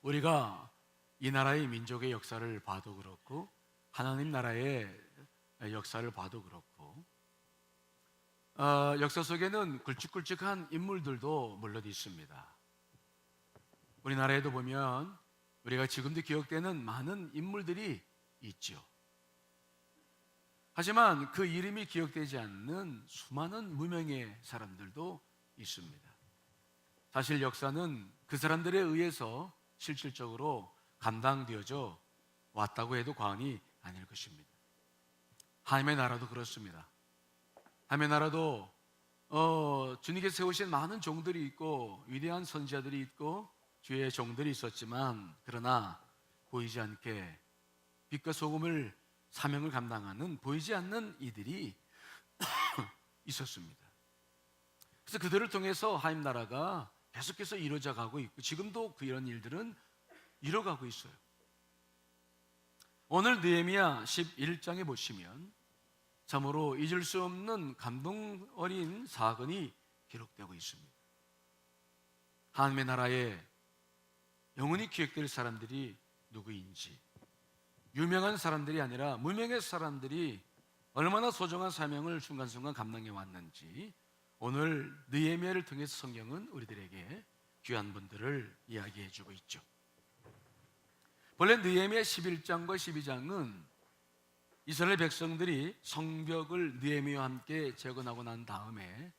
우리가 이 나라의 민족의 역사를 봐도 그렇고 하나님 나라의 역사를 봐도 그렇고 역사 속에는 굵직굵직한 인물들도 물론 있습니다. 우리나라에도 보면 우리가 지금도 기억되는 많은 인물들이 있죠. 하지만 그 이름이 기억되지 않는 수많은 무명의 사람들도 있습니다. 사실 역사는 그 사람들에 의해서 실질적으로 감당되어져 왔다고 해도 과언이 아닐 것입니다. 하나님의 나라도 그렇습니다. 하나님의 나라도 주님께서 세우신 많은 종들이 있고 위대한 선지자들이 있고 주의 종들이 있었지만, 그러나 보이지 않게 빛과 소금을 사명을 감당하는 보이지 않는 이들이 있었습니다. 그래서 그들을 통해서 하나님 나라가 계속해서 이루어져 가고 있고 지금도 이런 일들은 이뤄가고 있어요. 오늘 느헤미야 11장에 보시면 참으로 잊을 수 없는 감동 어린 사건이 기록되고 있습니다. 하나님의 나라에 영원히 기억될 사람들이 누구인지, 유명한 사람들이 아니라 무명의 사람들이 얼마나 소중한 사명을 순간순간 감당해 왔는지 오늘 느헤미야를 통해서 성경은 우리들에게 귀한 분들을 이야기해 주고 있죠. 본래 느헤미야 11장과 12장은 이스라엘 백성들이 성벽을 느헤미야와 함께 재건하고 난 다음에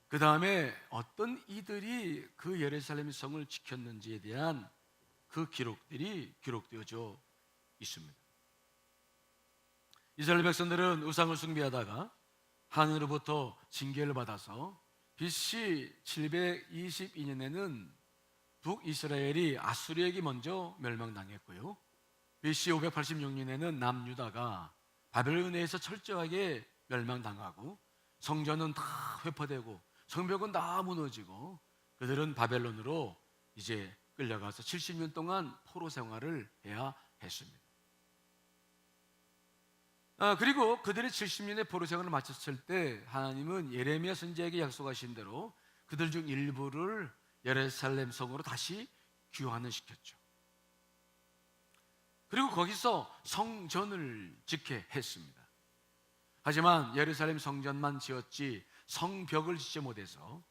그 다음에 어떤 이들이 그 예루살렘 성을 지켰는지에 대한 그 기록들이 기록되어져 있습니다. 이스라엘 백성들은 우상을 숭배하다가 하늘로부터 징계를 받아서 BC 722년에는 북이스라엘이 아수리에게 먼저 멸망당했고요, BC 586년에는 남유다가 바벨론에서 철저하게 멸망당하고 성전은 다 회포되고 성벽은 다 무너지고 그들은 바벨론으로 이제 끌려가서 70년 동안 포로 생활을 해야 했습니다. 그리고 그들이 70년의 포로 생활을 마쳤을 때 하나님은 예레미야 선지자에게 약속하신 대로 그들 중 일부를 예루살렘 성으로 다시 귀환을 시켰죠. 그리고 거기서 성전을 짓게 했습니다. 하지만 예루살렘 성전만 지었지 성벽을 짓지 못해서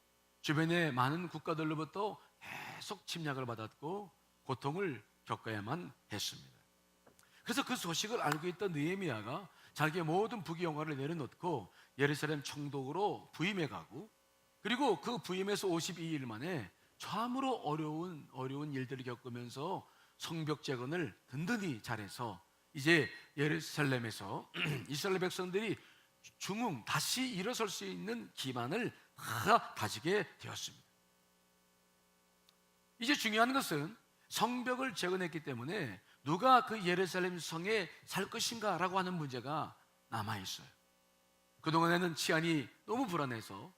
주변의 많은 국가들로부터 계속 침략을 받았고 고통을 겪어야만 했습니다. 그래서 그 소식을 알고 있던 느헤미야가 자기의 모든 부귀 영화를 내려놓고 예루살렘 총독으로 부임해 가고, 그리고 그 부임에서 52일 만에 참으로 어려운 일들을 겪으면서 성벽 재건을 든든히 잘해서 이제 예루살렘에서 이스라엘 백성들이 다시 일어설 수 있는 기반을 다 다지게 되었습니다. 이제 중요한 것은 성벽을 재건했기 때문에 누가 그 예루살렘 성에 살 것인가 라고 하는 문제가 남아있어요. 그동안에는 치안이 너무 불안해서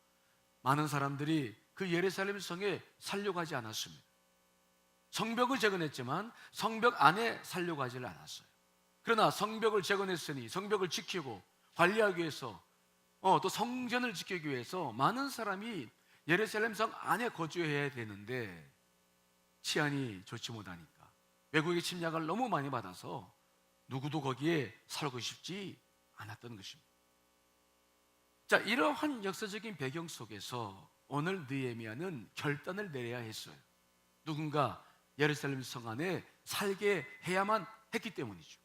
많은 사람들이 그 예루살렘 성에 살려고 하지 않았습니다. 성벽을 재건했지만 성벽 안에 살려고 하지를 않았어요. 그러나 성벽을 재건했으니 성벽을 지키고 관리하기 위해서 또 성전을 지키기 위해서 많은 사람이 예루살렘 성 안에 거주해야 되는데 치안이 좋지 못하니까 외국의 침략을 너무 많이 받아서 누구도 거기에 살고 싶지 않았던 것입니다. 자, 이러한 역사적인 배경 속에서 오늘 느헤미야는 결단을 내려야 했어요. 누군가 예루살렘 성 안에 살게 해야만 했기 때문이죠.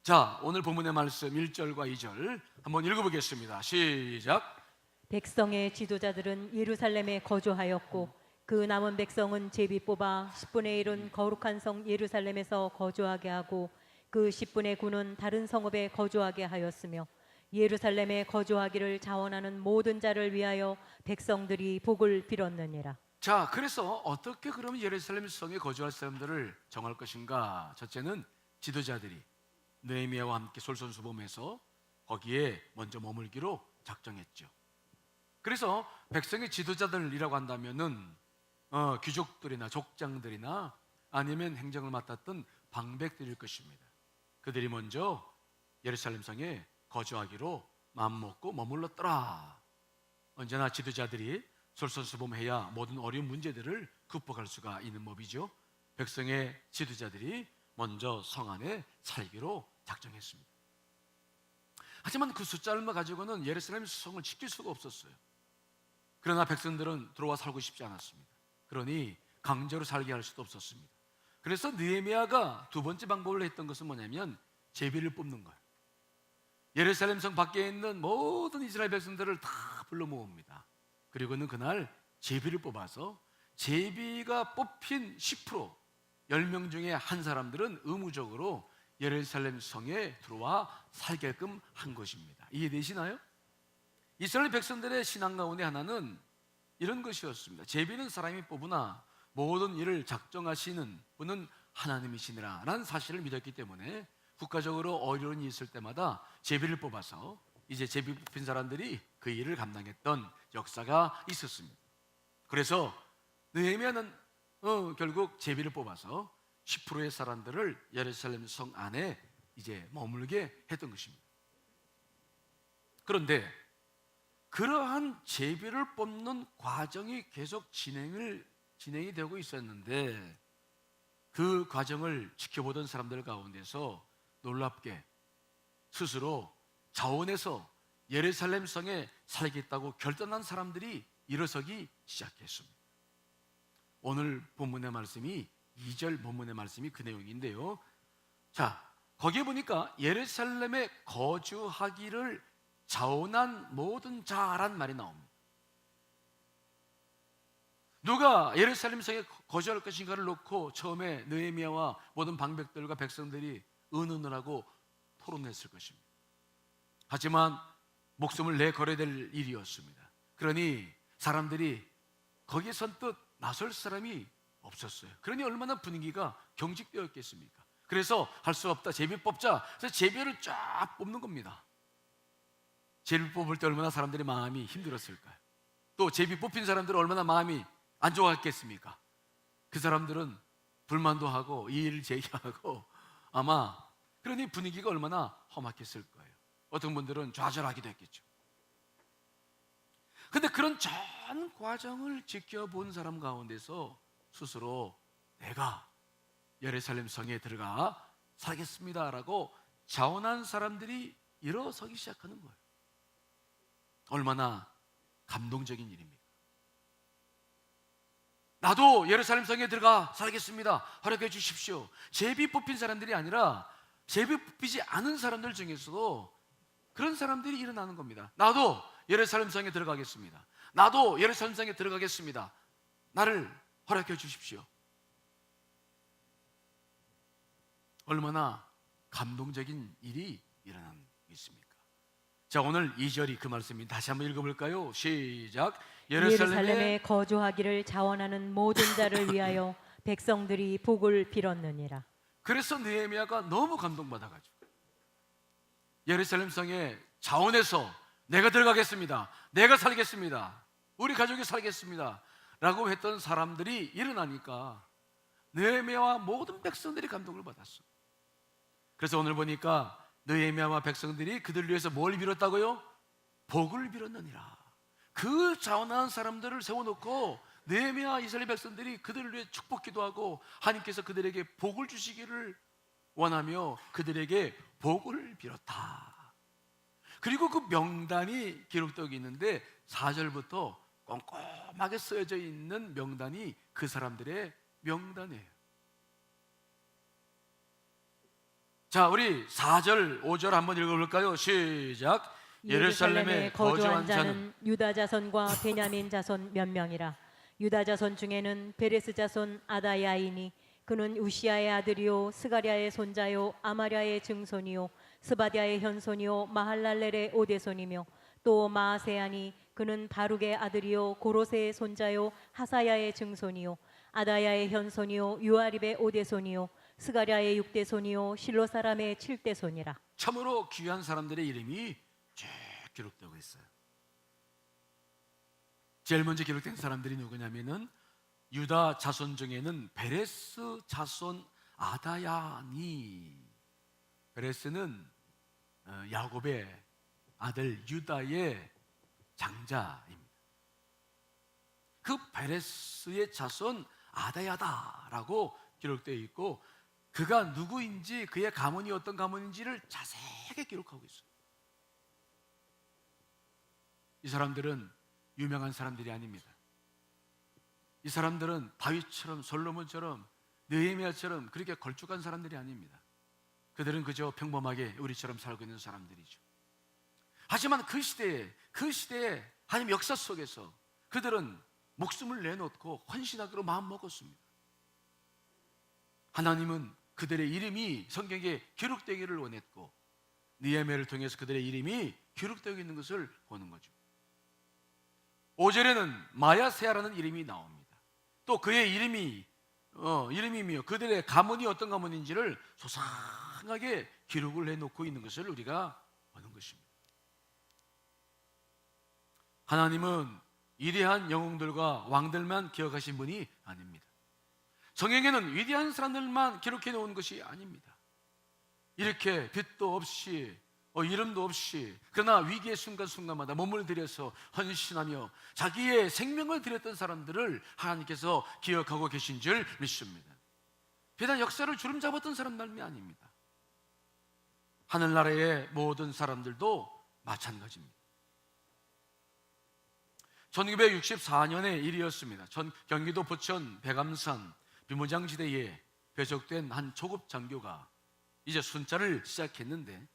자, 오늘 본문의 말씀 1절과 2절 한번 읽어보겠습니다. 시작. 백성의 지도자들은 예루살렘에 거주하였고 그 남은 백성은 제비 뽑아 10분의 1은 거룩한 성 예루살렘에서 거주하게 하고 그 10분의 9는 다른 성읍에 거주하게 하였으며 예루살렘에 거주하기를 자원하는 모든 자를 위하여 백성들이 복을 빌었느니라. 자, 그래서 어떻게 그러면 예루살렘 성에 거주할 사람들을 정할 것인가? 첫째는 지도자들이 느헤미야와 함께 솔선수범해서 거기에 먼저 머물기로 작정했죠. 그래서 백성의 지도자들이라고 한다면은 귀족들이나 족장들이나 아니면 행정을 맡았던 방백들일 것입니다. 그들이 먼저 예루살렘 성에 거주하기로 마음먹고 머물렀더라. 언제나 지도자들이 솔선수범해야 모든 어려운 문제들을 극복할 수가 있는 법이죠. 백성의 지도자들이 먼저 성 안에 살기로 작정했습니다. 하지만 그 숫자 얼마 가지고는 예루살렘 성을 지킬 수가 없었어요. 그러나 백성들은 들어와 살고 싶지 않았습니다. 그러니 강제로 살게 할 수도 없었습니다. 그래서 느헤미야가 두 번째 방법을 했던 것은 뭐냐면 제비를 뽑는 거예요. 예루살렘 성 밖에 있는 모든 이스라엘 백성들을 다 불러 모읍니다. 그리고는 그날 제비를 뽑아서 제비가 뽑힌 10%, 10명 중에 한 사람들은 의무적으로 예루살렘 성에 들어와 살게끔 한 것입니다. 이해되시나요? 이스라엘 백성들의 신앙 가운데 하나는 이런 것이었습니다. 제비는 사람이 뽑으나 모든 일을 작정하시는 분은 하나님이시니라 라는 사실을 믿었기 때문에 국가적으로 어려운 일이 있을 때마다 제비를 뽑아서 이제 제비 뽑힌 사람들이 그 일을 감당했던 역사가 있었습니다. 그래서 느헤미야는 결국 제비를 뽑아서 10%의 사람들을 예루살렘 성 안에 이제 머물게 했던 것입니다. 그런데 그러한 제비를 뽑는 과정이 계속 진행이 되고 있었는데 그 과정을 지켜보던 사람들 가운데서 놀랍게 스스로 자원해서 예루살렘 성에 살겠다고 결단한 사람들이 일어서기 시작했습니다. 오늘 본문의 말씀이 2절 본문의 말씀이 그 내용인데요. 자, 거기에 보니까 예루살렘에 거주하기를 자원한 모든 자란 말이 나옵니다. 누가 예루살렘 성에 거주할 것인가를 놓고 처음에 느헤미야와 모든 방백들과 백성들이 의논을 하고 토론했을 것입니다. 하지만 목숨을 내걸어야 될 일이었습니다. 그러니 사람들이 거기에 선뜻 나설 사람이 없었어요. 그러니 얼마나 분위기가 경직되었겠습니까? 그래서 할 수 없다, 제비 뽑자. 그래서 제비를 쫙 뽑는 겁니다. 제비 뽑을 때 얼마나 사람들이 마음이 힘들었을까요? 또 제비 뽑힌 사람들은 얼마나 마음이 안 좋았겠습니까? 그 사람들은 불만도 하고 이의를 제기하고 아마 그러니 분위기가 얼마나 험악했을 거예요. 어떤 분들은 좌절하기도 했겠죠. 근데 그런 전 과정을 지켜본 사람 가운데서 스스로 내가 예루살렘 성에 들어가 살겠습니다라고 자원한 사람들이 일어서기 시작하는 거예요. 얼마나 감동적인 일입니까? 나도 예루살렘 성에 들어가 살겠습니다. 허락해 주십시오. 제비 뽑힌 사람들이 아니라 제비 뽑히지 않은 사람들 중에서도 그런 사람들이 일어나는 겁니다. 나도 예루살렘 성에 들어가겠습니다. 나도 예루살렘 성에 들어가겠습니다. 나를 허락해 주십시오. 얼마나 감동적인 일이 일어나는 있습니까? 자, 오늘 2절이 그 말씀입니다. 다시 한번 읽어볼까요? 시작. 예루살렘에 거주하기를 자원하는 모든 자를 위하여 백성들이 복을 빌었느니라. 그래서 느헤미야가 너무 감동받아가지고 예루살렘 성에 자원해서 내가 들어가겠습니다. 내가 살겠습니다. 우리 가족이 살겠습니다. 라고 했던 사람들이 일어나니까 느헤미야와 모든 백성들이 감동을 받았어. 그래서 오늘 보니까 느헤미야와 백성들이 그들을 위해서 뭘 빌었다고요? 복을 빌었느니라. 그 자원한 사람들을 세워놓고 느헤미야 이스라엘 백성들이 그들을 위해 축복 기도하고 하나님께서 그들에게 복을 주시기를 원하며 그들에게 복을 빌었다. 그리고 그 명단이 기록되어 있는데 4절부터 꼼꼼하게 쓰여져 있는 명단이 그 사람들의 명단이에요. 자, 우리 4절, 5절 한번 읽어볼까요? 시작. 예루살렘에 거주한 자는 유다 자손과 베냐민 자손 몇 명이라. 유다 자손 중에는 베레스 자손 아다야이니 그는 우시아의 아들이요 스가랴의 손자요 아마랴의 증손이요 스바디아의 현손이요 마할랄렐의 오대손이며 또 마아세아니 그는 바룩의 아들이요 고로세의 손자요 하사야의 증손이요 아다야의 현손이요 유아립의 오대손이요 스가랴의 6대손이요 실로 사람의 7대손이라. 참으로 귀한 사람들의 이름이 쭉 기록되고 있어요. 제일 먼저 기록된 사람들이 누구냐면은 유다 자손 중에는 베레스 자손 아다야니. 베레스는 야곱의 아들 유다의 장자입니다. 그 베레스의 자손 아다야다라고 기록되어 있고, 그가 누구인지, 그의 가문이 어떤 가문인지를 자세하게 기록하고 있어요. 이 사람들은 유명한 사람들이 아닙니다. 이 사람들은 다윗처럼, 솔로몬처럼, 느헤미야처럼 그렇게 걸쭉한 사람들이 아닙니다. 그들은 그저 평범하게 우리처럼 살고 있는 사람들이죠. 하지만 그 시대에 하나님 역사 속에서 그들은 목숨을 내놓고 헌신하기로 마음먹었습니다. 하나님은 그들의 이름이 성경에 기록되기를 원했고, 느헤미야를 통해서 그들의 이름이 기록되어 있는 것을 보는 거죠. 5절에는 마야세야라는 이름이 나옵니다. 또 그의 이름이며 그들의 가문이 어떤 가문인지를 소상하게 기록을 해놓고 있는 것을 우리가 보는 것입니다. 하나님은 위대한 영웅들과 왕들만 기억하신 분이 아닙니다. 성경에는 위대한 사람들만 기록해 놓은 것이 아닙니다. 이렇게 빛도 없이 이름도 없이, 그러나 위기의 순간순간마다 몸을 들여서 헌신하며 자기의 생명을 드렸던 사람들을 하나님께서 기억하고 계신 줄 믿습니다. 비단 역사를 주름잡았던 사람들이 아닙니다. 하늘나라의 모든 사람들도 마찬가지입니다. 1964년의 일이었습니다. 경기도 부천 백암산 비무장지대에 배속된 한 초급 장교가 이제 순찰을 시작했는데,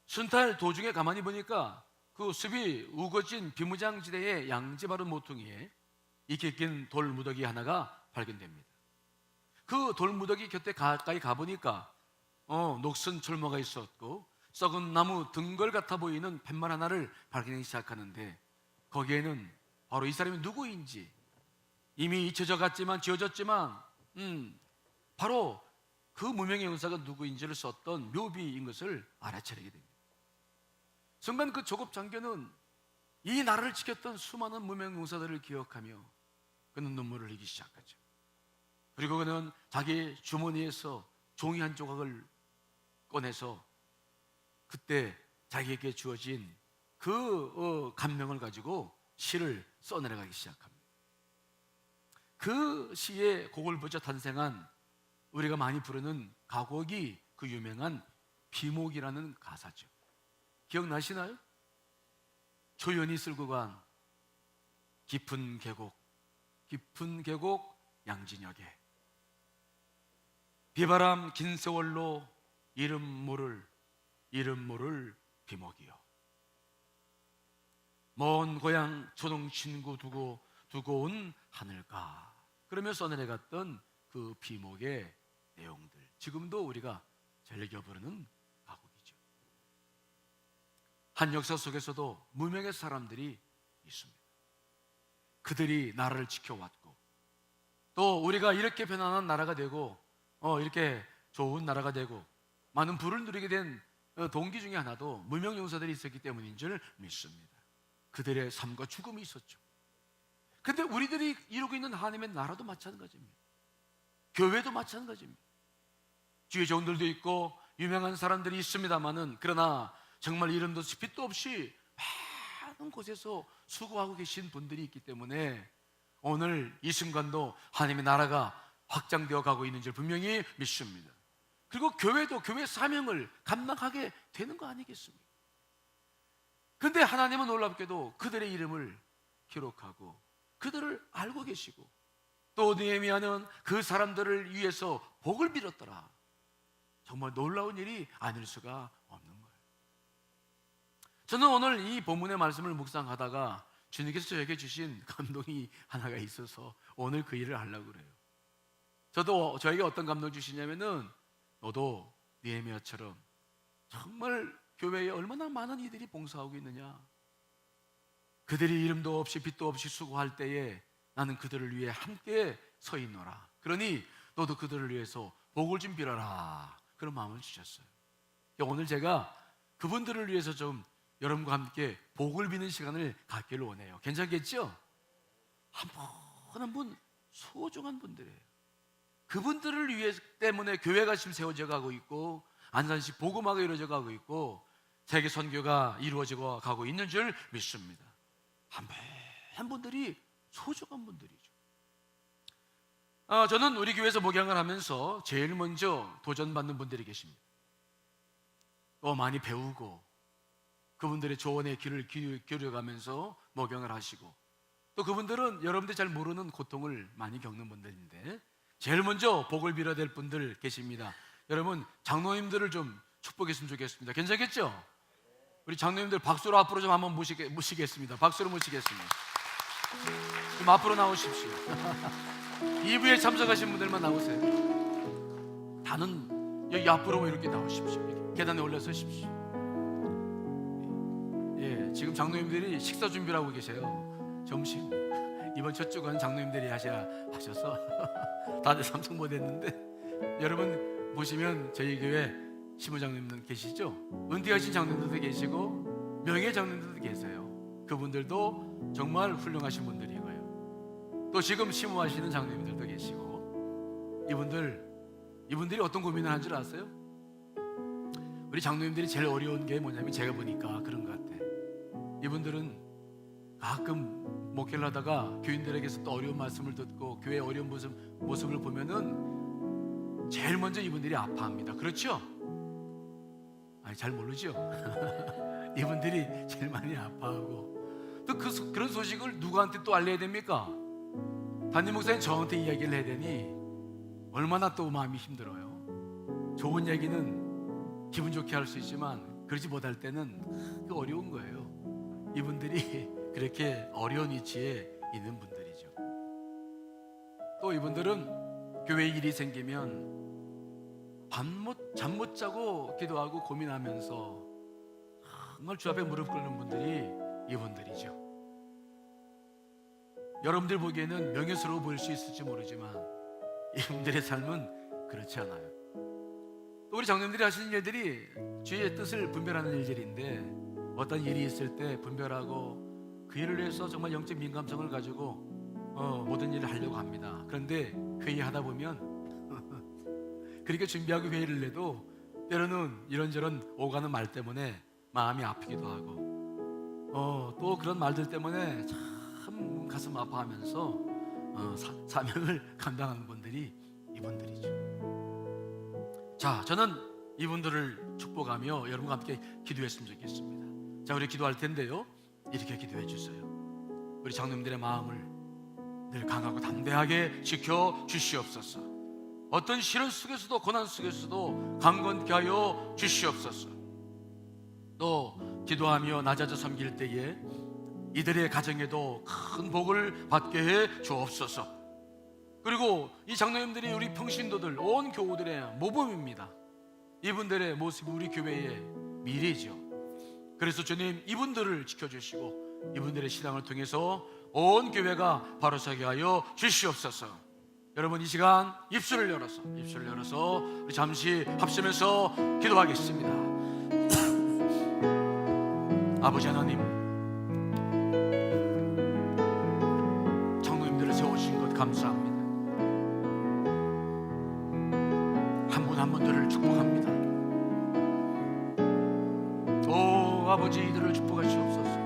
순찰 도중에 가만히 보니까 그 숲이 우거진 비무장지대의 양지 바른 모퉁이에 익혀 낀 돌무더기 하나가 발견됩니다. 그 돌무더기 곁에 가까이 가보니까 녹슨 철모가 있었고 썩은 나무 등걸 같아 보이는 팻말 하나를 발견하기 시작하는데, 거기에는 바로 이 사람이 누구인지, 이미 잊혀져 갔지만 지어졌지만 바로 그 무명의 용사가 누구인지를 썼던 묘비인 것을 알아차리게 됩니다. 순간 그 조급 장교는 이 나라를 지켰던 수많은 무명 용사들을 기억하며 그는 눈물을 흘리기 시작하죠. 그리고 그는 자기 주머니에서 종이 한 조각을 꺼내서 그때 자기에게 주어진 그 감명을 가지고 시를 써내려가기 시작합니다. 그 시의 곡을 붙여 탄생한 우리가 많이 부르는 가곡이 그 유명한 비목이라는 가사죠. 기억나시나요? 조연이 쓸고 간 깊은 계곡 양진역에 비바람 긴 세월로 이름 모를 비목이요, 먼 고향 초동 친구 두고 온 하늘가, 그러며 써내려갔던 그 비목의 내용들, 지금도 우리가 즐겨 부르는 가곡이죠. 한 역사 속에서도 무명의 사람들이 있습니다. 그들이 나라를 지켜왔고, 또 우리가 이렇게 편안한 나라가 되고 이렇게 좋은 나라가 되고 많은 부를 누리게 된 동기 중에 하나도 무명 용사들이 있었기 때문인 줄 믿습니다. 그들의 삶과 죽음이 있었죠. 근데 우리들이 이루고 있는 하나님의 나라도 마찬가지입니다. 교회도 마찬가지입니다. 주의 종들도 있고 유명한 사람들이 있습니다만은, 그러나 정말 이름도 없이 빛도 없이 많은 곳에서 수고하고 계신 분들이 있기 때문에 오늘 이 순간도 하나님의 나라가 확장되어 가고 있는 줄 분명히 믿습니다. 그리고 교회도 교회 사명을 감당하게 되는 거 아니겠습니까? 근데 하나님은 놀랍게도 그들의 이름을 기록하고 그들을 알고 계시고, 또 느헤미야는 그 사람들을 위해서 복을 빌었더라. 정말 놀라운 일이 아닐 수가 없는 거예요. 저는 오늘 이 본문의 말씀을 묵상하다가 주님께서 저에게 주신 감동이 하나가 있어서 오늘 그 일을 하려고 그래요. 저에게 어떤 감동 주시냐면은, 너도 느헤미야처럼 정말 교회에 얼마나 많은 이들이 봉사하고 있느냐, 그들이 이름도 없이 빛도 없이 수고할 때에 나는 그들을 위해 함께 서 있노라. 그러니 너도 그들을 위해서 복을 좀 빌어라. 그런 마음을 주셨어요. 오늘 제가 그분들을 위해서 좀 여러분과 함께 복을 비는 시간을 갖기를 원해요. 괜찮겠죠? 한 분 한 분 소중한 분들이에요. 그분들을 위해 때문에 교회가 지금 세워져 가고 있고, 안산시 복음화가 이루어져 가고 있고, 세계 선교가 이루어져 가고 있는 줄 믿습니다. 한 분들이 소중한 분들이죠. 저는 우리 교회에서 목양을 하면서 제일 먼저 도전받는 분들이 계십니다. 또 많이 배우고 그분들의 조언에 귀를 기울여가면서 목양을 하시고, 또 그분들은 여러분들이 잘 모르는 고통을 많이 겪는 분들인데 제일 먼저 복을 빌어야 될 분들 계십니다. 여러분, 장로님들을 좀 축복했으면 좋겠습니다. 괜찮겠죠? 우리 장로님들 박수로 앞으로 좀 한번 모시겠습니다. 박수로 모시겠습니다. 좀 앞으로 나오십시오. 2부에 참석하신 분들만 나오세요. 다는 여기 앞으로 이렇게 나오십시오. 이렇게 계단에 올라서십시오. 예, 지금 장로님들이 식사 준비를 하고 계세요. 점심. 이번 첫 주간 장로님들이 하셔서 다들 참석 못했는데, 여러분 보시면 저희 교회 시무장님들 계시죠? 은퇴하신 장로님들도 계시고 명예 장로님들도 계세요. 그분들도 정말 훌륭하신 분들이고요. 또 지금 시무하시는 장로님들도 계시고, 이분들이 어떤 고민을 한 줄 아세요? 우리 장로님들이 제일 어려운 게 뭐냐면, 제가 보니까 그런 것 같아. 이분들은 가끔 목회를 하다가 교인들에게서 또 어려운 말씀을 듣고 교회의 어려운 모습을 보면은 제일 먼저 이분들이 아파합니다. 그렇죠? 아니, 잘 모르죠? 이분들이 제일 많이 아파하고, 또 그런 소식을 누구한테 또 알려야 됩니까? 담임 목사님 저한테 이야기를 해야 되니 얼마나 또 마음이 힘들어요. 좋은 얘기는 기분 좋게 할 수 있지만 그러지 못할 때는 그 어려운 거예요. 이분들이 그렇게 어려운 위치에 있는 분들이죠. 또 이분들은 교회 일이 생기면 잠 못 자고 기도하고 고민하면서 정말 주 앞에 무릎 꿇는 분들이 이분들이죠. 여러분들 보기에는 명예스러워 보일 수 있을지 모르지만 이분들의 삶은 그렇지 않아요. 또 우리 장로님들이 하시는 일들이 주의 뜻을 분별하는 일들인데, 어떤 일이 있을 때 분별하고 그 일을 위해서 정말 영적 민감성을 가지고 모든 일을 하려고 합니다. 그런데 회의하다 보면 그렇게 준비하고 회의를 해도 때로는 이런저런 오가는 말 때문에 마음이 아프기도 하고, 또 그런 말들 때문에 참 가슴 아파하면서 사명을 감당하는 분들이 이분들이죠. 자, 저는 이분들을 축복하며 여러분과 함께 기도했으면 좋겠습니다. 자, 우리 기도할 텐데요, 이렇게 기도해 주세요. 우리 장로님들의 마음을 늘 강하고 담대하게 지켜 주시옵소서. 어떤 시련 속에서도 고난 속에서도 강건케 하여 주시옵소서. 또 기도하며 낮아져 섬길 때에 이들의 가정에도 큰 복을 받게 해 주옵소서. 그리고 이 장로님들이 우리 평신도들, 온 교우들의 모범입니다. 이분들의 모습이 우리 교회의 미래죠. 그래서 주님, 이분들을 지켜주시고 이분들의 신앙을 통해서 온 교회가 바로서게 하여 주시옵소서. 여러분, 이 시간 입술을 열어서 우리 잠시 합심해서 기도하겠습니다. 아버지 하나님, 장로님들을 세우신 것 감사합니다. 한 분 한 분들을 축복합니다. 오 아버지, 이들을 축복하시옵소서.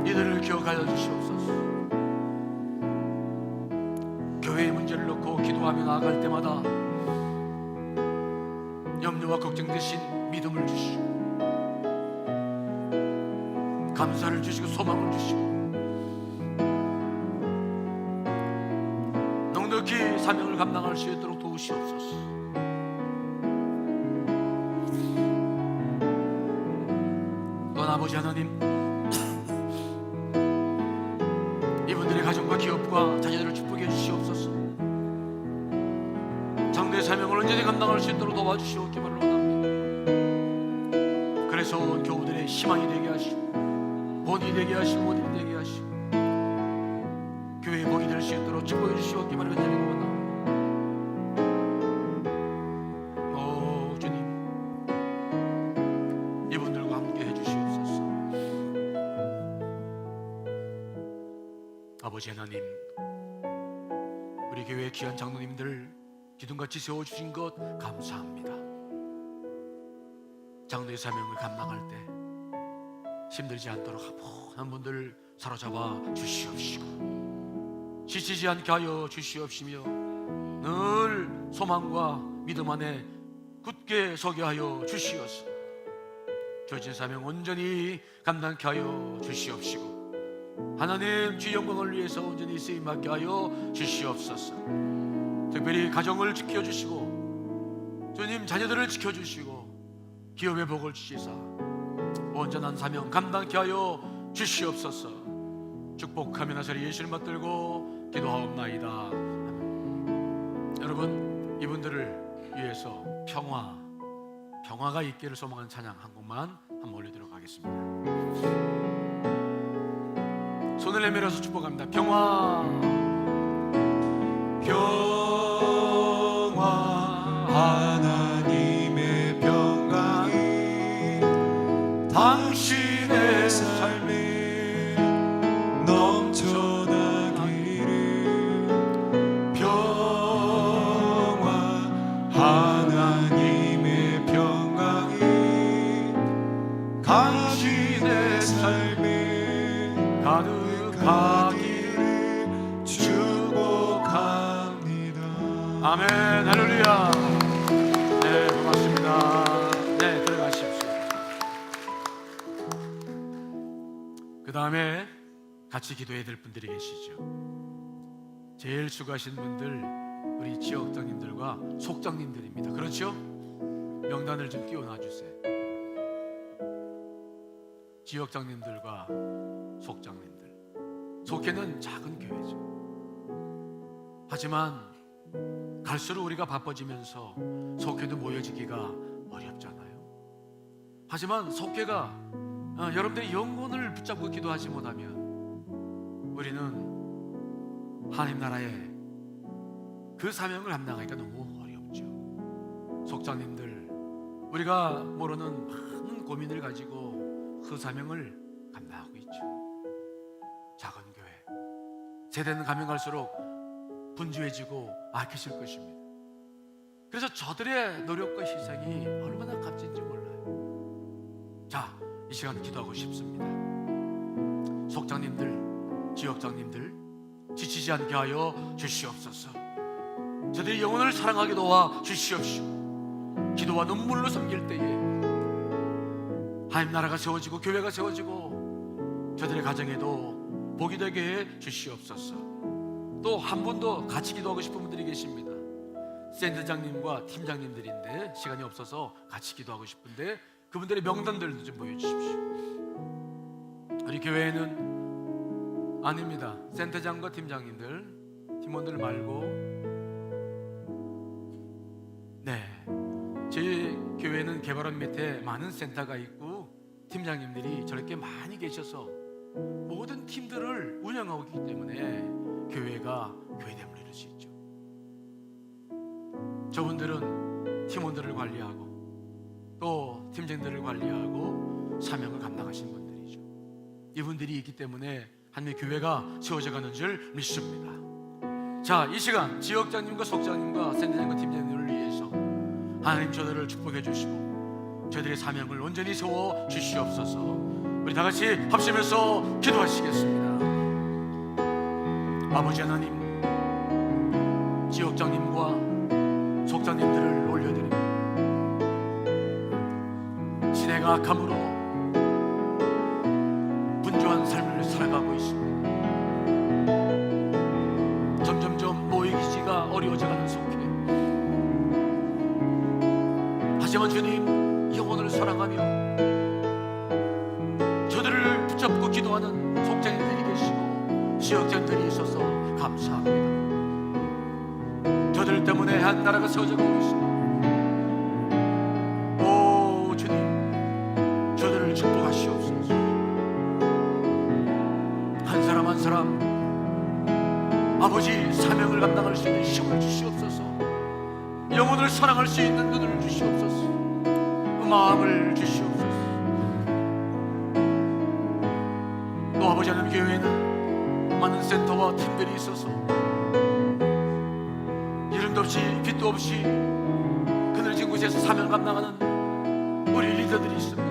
이들을 기억하여 주시옵소서. 교회의 문제를 놓고 기도하며 나아갈 때마다 염려와 걱정 대신 믿음을 주시고 감사를 주시고 소망을 주시고 넉넉히 사명을 감당할 수 있도록 도우시옵소서. 또한 아버지 하나님, 이분들의 가정과 기업과 자녀들을 축복해 주시옵소서. 장래의 사명을 언제든지 감당할 수 있도록 도와주시옵기를 원합니다. 그래서 교우들의 희망이 되게 하시고 본이 되게 하시고 모델이 되게 하시고 교회의 복이 될 수 있도록 축복해 주시옵기를 원합니다. 오 주님, 이분들과 함께 해주시옵소서. 아버지 하나님, 우리 교회의 귀한 장로님들 기둥같이 세워주신 것 감사합니다. 장로의 사명을 감당할 때 힘들지 않도록 한 분들 사로잡아 주시옵시고 지치지 않게 하여 주시옵시며 늘 소망과 믿음 안에 굳게 서게 하여 주시옵소서. 주어진 사명 온전히 감당케 하여 주시옵시고 하나님 주 영광을 위해서 온전히 쓰임받게 하여 주시옵소서. 특별히 가정을 지켜주시고 주님 자녀들을 지켜주시고 기업의 복을 주시사 온전한 사명 감당케 하여 주시옵소서. 축복하며 나사리 예수를 받들고 기도하옵나이다. 아멘. 여러분, 이분들을 위해서 평화가 있기를 소망하는 찬양 한 곡만 한번 올리도록 하겠습니다. 손을 내밀어서 축복합니다. 평화 하나님의 평강이 당신의 삶에 넘쳐나기를. 평화 하나님의 평강이 당신의 삶에 가득하기를 축복합니다. 아멘. 할렐루야. 네, 고맙습니다. 네, 들어가십시오. 그 다음에 같이 기도해야 될 분들이 계시죠. 제일 수고하신 분들 우리 지역장님들과 속장님들입니다. 그렇죠? 명단을 좀 띄워놔 주세요. 지역장님들과 속장님들. 속회는 작은 교회죠. 하지만 갈수록 우리가 바빠지면서 속회도 모여지기가 어렵잖아요. 하지만 속회가 여러분들의 영혼을 붙잡고 기도하지 못하면 우리는 하나님 나라의 그 사명을 감당하기가 너무 어렵죠. 속장님들, 우리가 모르는 많은 고민을 가지고 그 사명을 감당하고 있죠. 작은 교회, 세대는 가면 갈수록 분주해지고 악해질 것입니다. 그래서 저들의 노력과 희생이 얼마나 값진지 몰라요. 자, 이 시간 기도하고 싶습니다. 속장님들, 지역장님들 지치지 않게 하여 주시옵소서. 저들이 영혼을 사랑하게 도와 주시옵시고 기도와 눈물로 섬길 때에 하나님 나라가 세워지고 교회가 세워지고 저들의 가정에도 복이 되게 해 주시옵소서. 또 한 분 더 같이 기도하고 싶은 분들이 계십니다. 센터장님과 팀장님들인데 시간이 없어서 같이 기도하고 싶은데 그분들의 명단들도 좀 보여주십시오. 우리 교회에는 아닙니다. 센터장과 팀장님들, 팀원들 말고, 네, 저희 교회는 개발원 밑에 많은 센터가 있고 팀장님들이 저렇게 많이 계셔서 모든 팀들을 운영하고 있기 때문에 교회가 교회됨을 이룰 수 있죠. 저분들은 팀원들을 관리하고 또 팀장들을 관리하고 사명을 감당하신 분들이죠. 이분들이 있기 때문에 하나님의 교회가 세워져 가는 줄 믿습니다. 자, 이 시간 지역장님과 속장님과 센터장과 팀장님을 위해서 하나님 저들을 축복해 주시고 저들의 사명을 온전히 세워 주시옵소서. 우리 다 같이 합심해서 기도하시겠습니다. 아버지 하나님, 지역장님과 속장님들을 올려드립니다. 시대가 악함으로 분주한 삶을 살아가고 있습니다. 점점점 모이기지가 어려워져가는 속에, 하지만 주님 영혼을 사랑하며 저들을 붙잡고 기도하는 속장님들이 계시고 지역장들이 있어서 감사합니다. 저들 때문에 한 나라가 세워져가고 있습니다. 오 주님, 저들을 축복하시옵소서. 한 사람 한 사람 아버지 사명을 감당할 수 있는 힘을 주시옵소서. 영혼을 사랑할 수 있는 눈을 주시옵소서. 마음을 주시옵소서. 또 아버지 하나님, 교회에는 많은 센터와 팀들이 있어서 이름도 없이 빛도 없이 그늘진 곳에서 사명 감당하는 우리 리더들이 있습니다.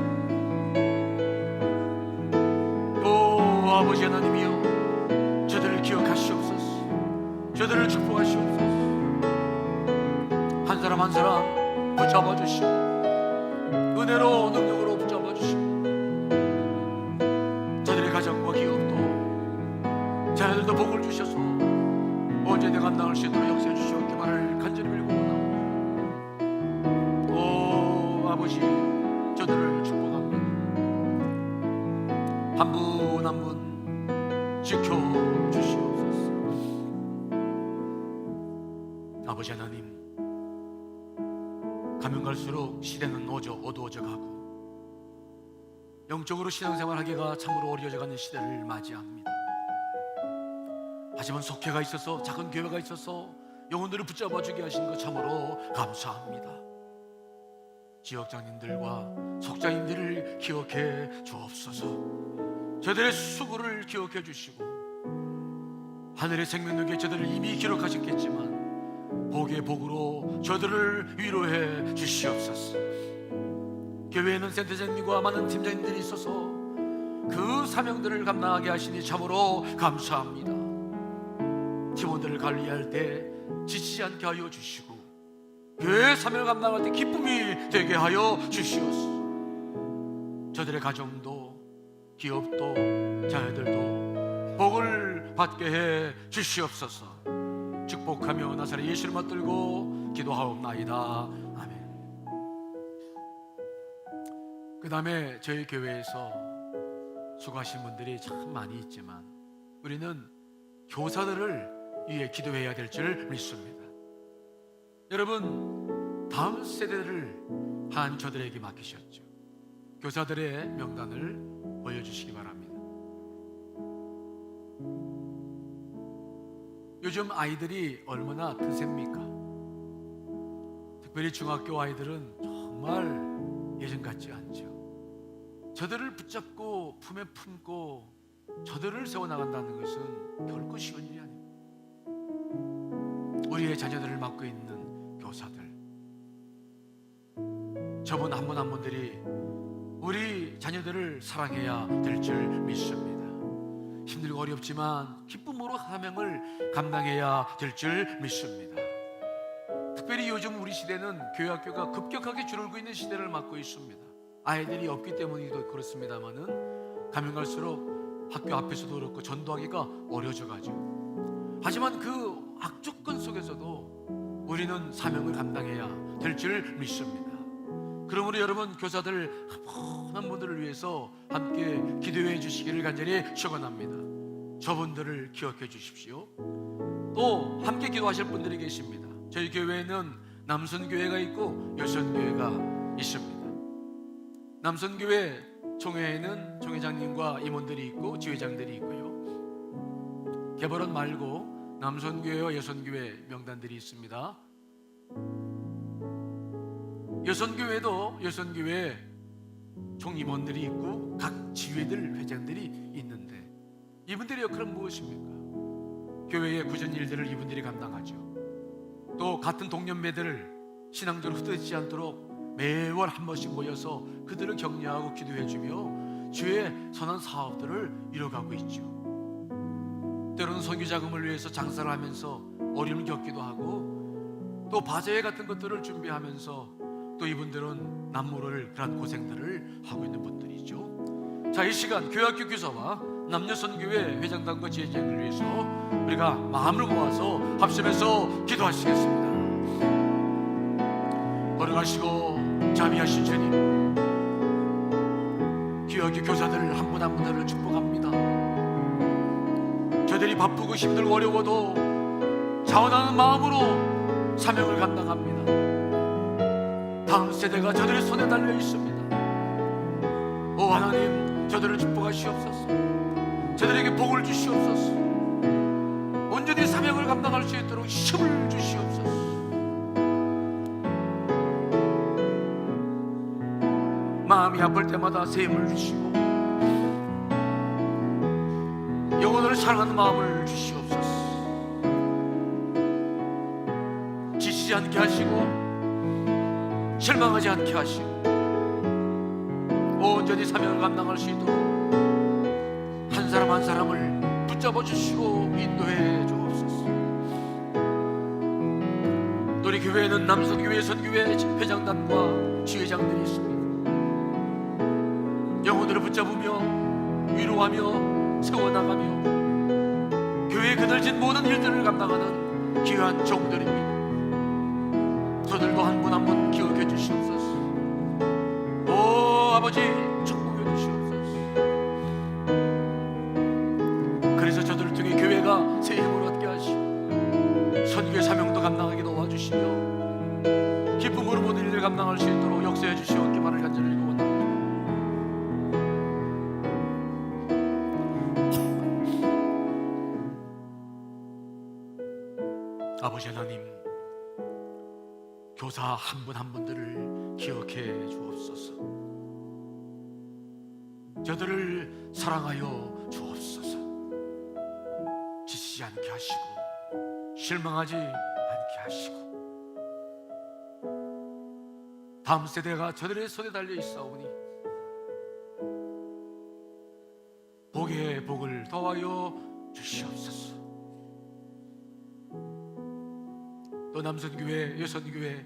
오 아버지 하나님이여, 저들을 기억하시옵소서. 저들을 축복하시옵소서. 한 사람 한 사람 붙잡아 주시고 은혜로 능력으로 붙잡아 주시고 저들의 가정과 기업도 자녀들도 복을 주셔서 언제 내가 감당할 수 있도록 역사해 주시옵기만을 간절히 빌고 원하옵니다. 오 아버지, 저들을 축복합니다. 한 분 한 분 지켜주시옵소서. 아버지 하나님, 가면 갈수록 시대는 어두워져 가고 영적으로 신앙생활하기가 참으로 어려워져 가는 시대를 맞이합니다. 하지만 속회가 있어서, 작은 교회가 있어서 영혼들을 붙잡아주게 하신 것 참으로 감사합니다. 지역장님들과 속장님들을 기억해 주옵소서. 저들의 수고를 기억해 주시고 하늘의 생명력에 저들을 이미 기록하셨겠지만 복의 복으로 저들을 위로해 주시옵소서. 교회에는 센터장님과 많은 팀장님들이 있어서 그 사명들을 감당하게 하시니 참으로 감사합니다. 팀원들을 관리할 때 지치지 않게 하여 주시고 교회의 사명을 감당할 때 기쁨이 되게 하여 주시옵소서. 저들의 가정도 기업도 자녀들도 복을 받게 해 주시옵소서. 축복하며 나사렛 예수를 맞들고 기도하옵나이다. 아멘. 그 다음에 저희 교회에서 수고하신 분들이 참 많이 있지만 우리는 교사들을 위해 기도해야 될 줄 믿습니다. 여러분, 다음 세대를 한 저들에게 맡기셨죠. 교사들의 명단을 보여주시기 바랍니다. 요즘 아이들이 얼마나 드셉니까? 특별히 중학교 아이들은 정말 예전 같지 않죠. 저들을 붙잡고 품에 품고 저들을 세워나간다는 것은 결코 쉬운 일이 아닙니다. 우리의 자녀들을 맡고 있는 교사들, 저분 한 분 한 분들이 우리 자녀들을 사랑해야 될 줄 믿습니다. 힘들고 어렵지만 기쁨으로 사명을 감당해야 될 줄 믿습니다. 특별히 요즘 우리 시대는 교회 학교가 급격하게 줄어들고 있는 시대를 맞고 있습니다. 아이들이 없기 때문이도 그렇습니다만은 가면 갈수록 학교 앞에서도 그렇고 전도하기가 어려져 가죠. 하지만 그 악조건 속에서도 우리는 사명을 감당해야 될 줄 믿습니다. 그러므로 여러분, 교사들 한 분들을 위해서 함께 기도해 주시기를 간절히 축원합니다. 저분들을 기억해 주십시오. 또 함께 기도하실 분들이 계십니다. 저희 교회에는 남선교회가 있고 여선교회가 있습니다. 남선교회 총회에는 총회장님과 임원들이 있고 지회장들이 있고요. 개벌원 말고 남선교회와 여선교회 명단들이 있습니다. 여선교회도 여선교회 총임원들이 있고 각 지회들 회장들이 있는데 이분들의 역할은 무엇입니까? 교회의 구전 일들을 이분들이 감당하죠. 또 같은 동년배들을 신앙적으로 흩어지지 않도록 매월 한 번씩 모여서 그들을 격려하고 기도해주며 주의 선한 사업들을 이뤄가고 있죠. 때로는 선교 자금을 위해서 장사를 하면서 어려움을 겪기도 하고 또 바제회 같은 것들을 준비하면서 또 이분들은 남모를 그런 고생들을 하고 있는 분들이죠. 자, 이 시간 교회학교 교사와 남녀선교회 회장단과 지회장을 위해서 우리가 마음을 모아서 합심해서 기도하시겠습니다. 걸어가시고 자비하신 주님, 교회학교 교사들 한 분 한 분들을 축복합니다. 저들이 바쁘고 힘들고 어려워도 자원하는 마음으로 사명을 감당합니다. 다음 세대가 저들의 손에 달려 있습니다. 오 하나님, 저들을 축복하시옵소서. 저들에게 복을 주시옵소서. 온전히 사명을 감당할 수 있도록 힘을 주시옵소서. 마음이 아플 때마다 샘을 주시고 영혼을 사랑하는 마음을 주시옵소서. 지치지 않게 하시고 실망하지 않게 하시고 온전히 사명을 감당할 수 있도록 한 사람 한 사람을 붙잡아 주시고 인도해 주옵소서. 우리 교회에는 남성교회, 선교회 회장단과 지회장들이 있습니다. 영혼들을 붙잡으며 위로하며 세워나가며 교회에 그늘진 모든 일들을 감당하는 귀한 종들입니다. 저들도 한 분 한 분 기억해 주시옵소서. 오 아버지 축복해 주시옵소서. 그래서 저들을 통해 교회가 새 힘을 얻게 하시고 선교의 사명도 감당하게 도와주시며 기쁨으로 모든 일을 감당할 수 있도록 역사해 주시옵기만을 간절히 원합니다. 아버지 하나님, 교사 한 분 한 분들을 기억해 주옵소서. 저들을 사랑하여 주옵소서. 지치지 않게 하시고 실망하지 않게 하시고 다음 세대가 저들의 손에 달려 있사오니 복의 복을 더하여 주시옵소서. 또 남선교회, 여선교회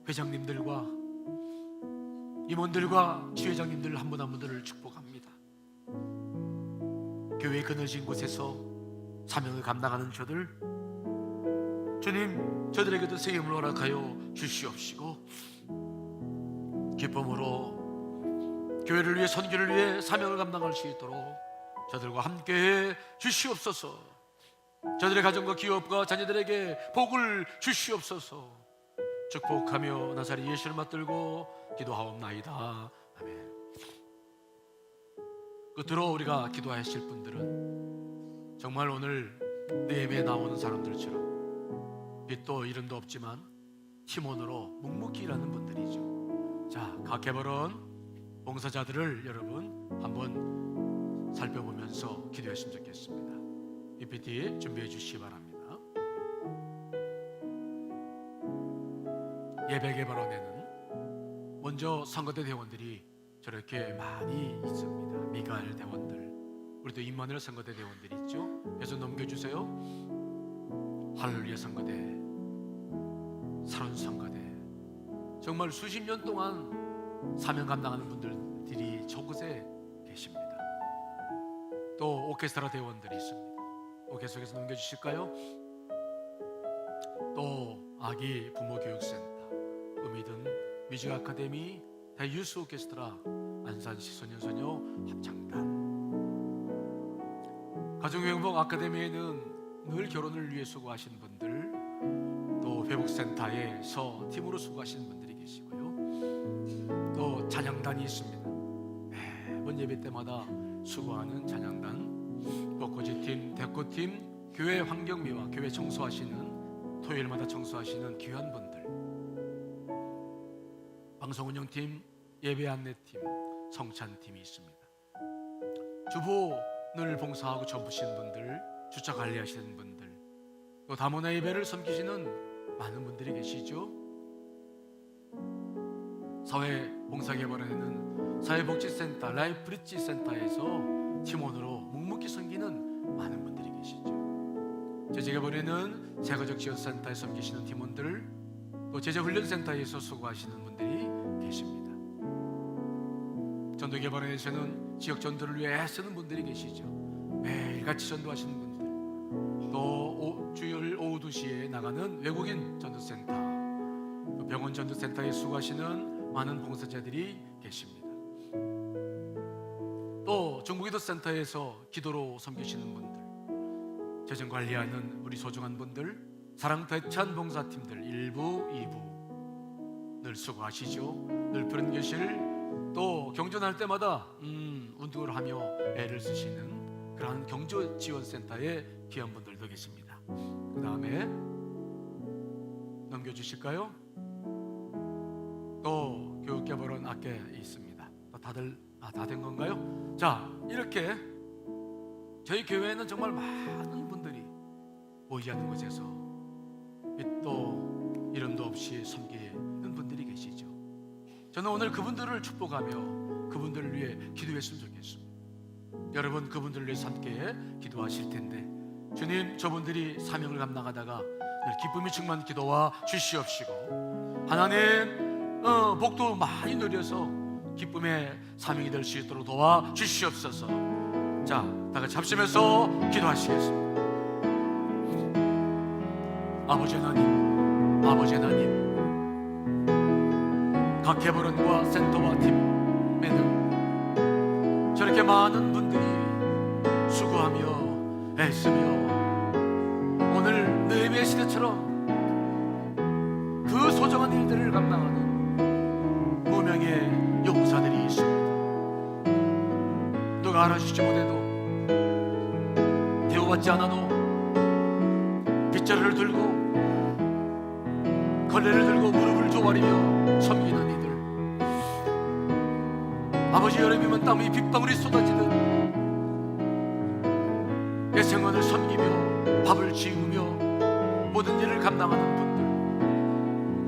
회장님들과 임원들과 지회장님들 한 분 한 분들을 축복합니다. 교회의 그늘진 곳에서 사명을 감당하는 저들, 주님 저들에게도 새 힘을 허락하여 주시옵시고 기쁨으로 교회를 위해, 선교를 위해 사명을 감당할 수 있도록 저들과 함께해 주시옵소서. 저들의 가정과 기업과 자녀들에게 복을 주시옵소서. 축복하며 나사렛 예수를 맞들고 기도하옵나이다. 아멘. 끝으로 우리가 기도하실 분들은 정말 오늘 내 예배에 나오는 사람들처럼 빛도 이름도 없지만 팀원으로 묵묵히 일하는 분들이죠. 자, 각 개벌원 봉사자들을 여러분 한번 살펴보면서 기도했으면 좋겠습니다. PPT 준비해 주시기 바랍니다. 예배 개발원에는 먼저 선거대 대원들이 저렇게 많이 있습니다. 미가엘 대원들, 우리도 임마누엘 선거대 대원들이 있죠. 그래서 넘겨주세요. 할렐루야 선거대, 살온 선거대, 정말 수십 년 동안 사명 감당하는 분들이 저곳에 계십니다. 또 오케스트라 대원들이 있습니다. 오케스트라에서 넘겨주실까요? 또 아기 부모 교육센터, 음이든 뮤직 아카데미, 대유스 오케스트라, 안산시 소년소녀 합창단, 가정행복 아카데미에는 늘 결혼을 위해 수고하신 분들, 또 회복센터에서 팀으로 수고하시는 분들이 계시고요. 또 찬양단이 있습니다. 매번 예배 때마다 수고하는 찬양단, 벚꽃이팀, 대꽃팀, 교회 환경미화, 교회 청소하시는, 토요일마다 청소하시는 귀한 분들, 방송운영팀, 예배 안내팀, 성찬팀이 있습니다. 주보를 봉사하고 전부시는 분들, 주차 관리하시는 분들, 또 다문화 예배를 섬기시는 많은 분들이 계시죠. 사회봉사개발원에는 사회복지센터, 라이프리치 센터에서 팀원으로 묵묵히 섬기는 많은 분들이 계시죠. 제재개발에는 세가족 지원센터에 섬기시는 팀원들, 또 제재훈련센터에서 수고하시는 분들이 계십니다. 전도개발원에서는 지역 전도를 위해 애쓰는 분들이 계시죠. 매일같이 전도하시는 분들, 또 주일 오후 2시에 나가는 외국인 전도센터, 또 병원 전도센터에 수고하시는 많은 봉사자들이 계십니다. 또 중부기도 센터에서 기도로 섬기시는 분들, 재정 관리하는 우리 소중한 분들, 사랑 대찬 봉사팀들 1부, 2부 늘 수고하시죠. 늘 푸른 교실, 또 경전할 때마다 운동을 하며 애를 쓰시는 그러한 경조지원센터의 귀한 분들도 계십니다. 그 다음에 넘겨주실까요? 또 교육개발원 학교에 있습니다. 다들 다 된 건가요? 자, 이렇게 저희 교회에는 정말 많은 분들이 보이지 않는 곳에서 빛도 이름도 없이 섬기는 분들이 계시죠. 저는 오늘 그분들을 축복하며 그분들을 위해 기도했으면 좋겠습니다. 여러분 그분들을 위해 함께 기도하실 텐데, 주님 저분들이 사명을 감당하다가 늘 기쁨이 충만 기도와 주시옵시고, 하나님 복도 많이 누려서 기쁨의 사명이 될 수 있도록 도와 주시옵소서. 자, 다 같이 합심해서 기도하시겠습니다. 아버지 하나님, 아버지 하나님, 각 개보론과 센터와 팀에는 저렇게 많은 분들이 수고하며 애쓰며 오늘 느헤미야 시대처럼 그 소중한 일들을 감당하는 무명의 용사들이 있습니다. 누가 알아주지 못해도, 대우받지 않아도 빗자루를 들고 걸레를 들고 무릎을 조아리며 섬기는 이들, 아버지 여름이면 땀이 빗방울이 쏟아지듯 내 생활을 섬기며 밥을 지으며 모든 일을 감당하는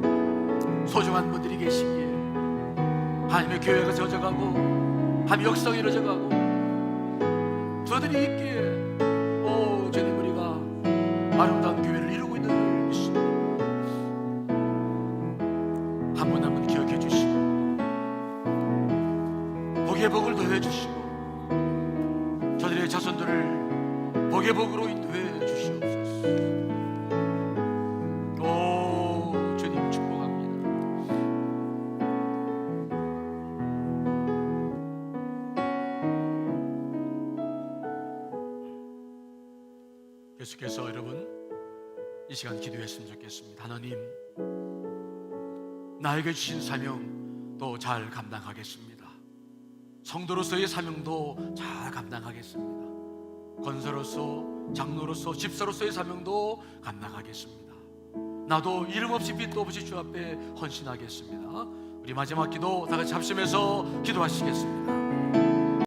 분들, 소중한 분들이 계시기에 하나님의 교회가 젖어가고 하나님의 역사가 이루어져가고 저들이 있기에 주님 우리가 아름다운 교회를 이루고 있는 줄 믿습니다. 한 분 한 분 기억해 주시고 복의 복을 더해 주시고 저들의 자손들을 복의 복으로 인도해 주시옵소서. 주님 축복합니다. 계속해서 여러분 이 시간 기도했으면 좋겠습니다. 하나님, 나에게 주신 사명도 잘 감당하겠습니다. 성도로서의 사명도 잘 감당하겠습니다. 권사로서, 장로로서, 집사로서의 사명도 감당하겠습니다. 나도 이름 없이 빛도 없이 주 앞에 헌신하겠습니다. 우리 마지막 기도 다 같이 합심해서 기도하시겠습니다.